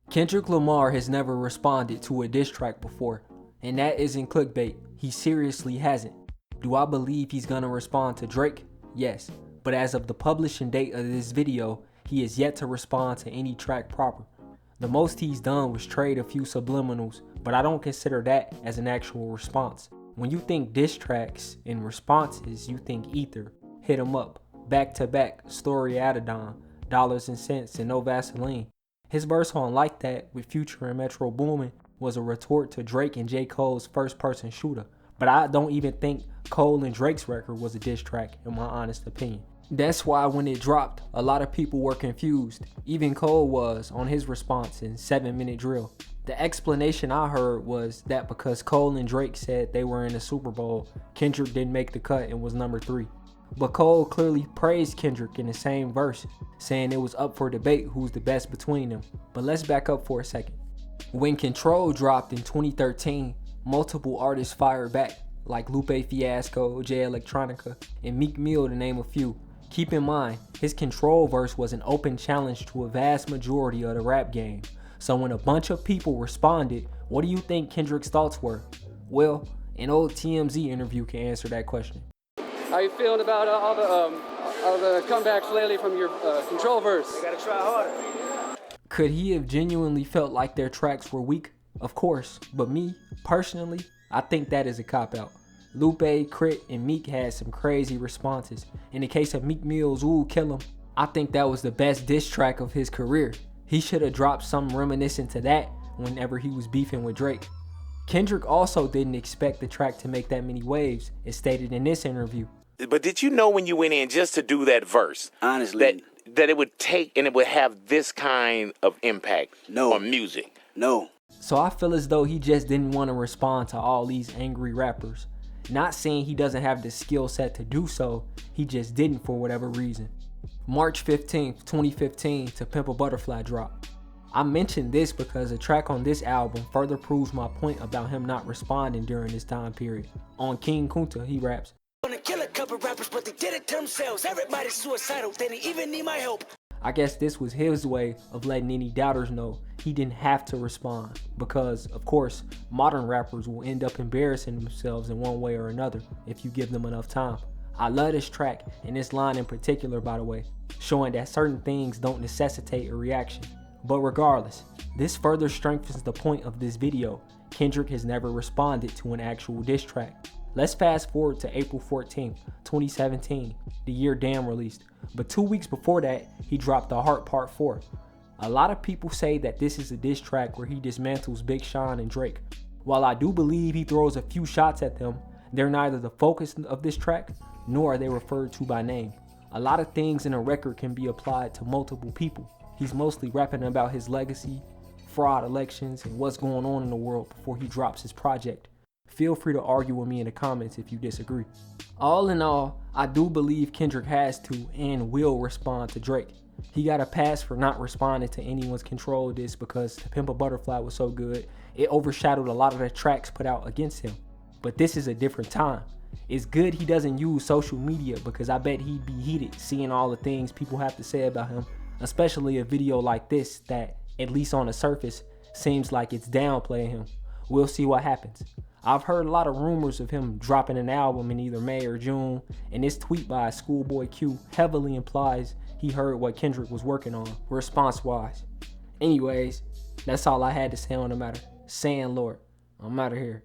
Kendrick Lamar has never responded to a diss track before, and that isn't clickbait. He seriously hasn't. Do I believe he's gonna respond to Drake? Yes, but as of the publishing date of this video, he is yet to respond to any track proper. The most he's done was trade a few subliminals, but I don't consider that as an actual response. When you think diss tracks and responses, you think Ether, Hit 'Em Up, Back to Back, Story at a Dime, Dollars and Cents, and No Vaseline. His verse on Like That with Future and Metro Boomin was a retort to Drake and J. Cole's First Person Shooter, but I don't even think Cole and Drake's record was a diss track in my honest opinion. That's why when it dropped, a lot of people were confused. Even Cole was on his response in 7-Minute Drill. The explanation I heard was that because Cole and Drake said they were in the Super Bowl, Kendrick didn't make the cut and was number 3. But Cole clearly praised Kendrick in the same verse, saying it was up for debate who's the best between them. But let's back up for a second. When Control dropped in 2013, multiple artists fired back, like Lupe, Fiasco, J Electronica, and Meek Mill to name a few. Keep in mind, his Control verse was an open challenge to a vast majority of the rap game. So when a bunch of people responded, what do you think Kendrick's thoughts were? Well, an old TMZ interview can answer that question. How you feeling about all the comebacks lately from your Control verse? You gotta try harder. Could he have genuinely felt like their tracks were weak? Of course, but me, personally, I think that is a cop-out. Lupe, K.R.I.T, and Meek had some crazy responses. In the case of Meek Mill's Ooh Kill 'Em, I think that was the best diss track of his career. He should have dropped something reminiscent to that whenever he was beefing with Drake. Kendrick also didn't expect the track to make that many waves, as stated in this interview. But did you know when you went in just to do that verse, Honestly, that it would take and it would have this kind of impact on music? No. So I feel as though he just didn't want to respond to all these angry rappers. Not saying he doesn't have the skill set to do so, he just didn't for whatever reason. March 15th, 2015 to Pimp a Butterfly dropped. I mentioned this because a track on this album further proves my point about him not responding during this time period. On King Kunta, he raps, "Gonna kill a couple rappers, but they did it themselves. Everybody's suicidal, they didn't even need my help." I guess this was his way of letting any doubters know he didn't have to respond because, of course, modern rappers will end up embarrassing themselves in one way or another if you give them enough time. I love this track, and this line in particular, by the way, showing that certain things don't necessitate a reaction. But regardless, this further strengthens the point of this video. Kendrick has never responded to an actual diss track. Let's fast forward to April 14th, 2017, the year Damn released. But 2 weeks before that, he dropped The Heart Part 4. A lot of people say that this is a diss track where he dismantles Big Sean and Drake. While I do believe he throws a few shots at them, they're neither the focus of this track, nor are they referred to by name. A lot of things in a record can be applied to multiple people. He's mostly rapping about his legacy, fraud elections, and what's going on in the world before he drops his project. Feel free to argue with me in the comments if you disagree. All in all, I do believe Kendrick has to and will respond to Drake. He got a pass for not responding to anyone's Control diss because To Pimp a Butterfly was so good, it overshadowed a lot of the tracks put out against him. But this is a different time. It's good he doesn't use social media because I bet he'd be heated seeing all the things people have to say about him, especially a video like this that, at least on the surface, seems like it's downplaying him. We'll see what happens. I've heard a lot of rumors of him dropping an album in either May or June, and this tweet by Schoolboy Q heavily implies he heard what Kendrick was working on, response-wise. Anyways, that's all I had to say on the matter. Saying Lord, I'm out of here.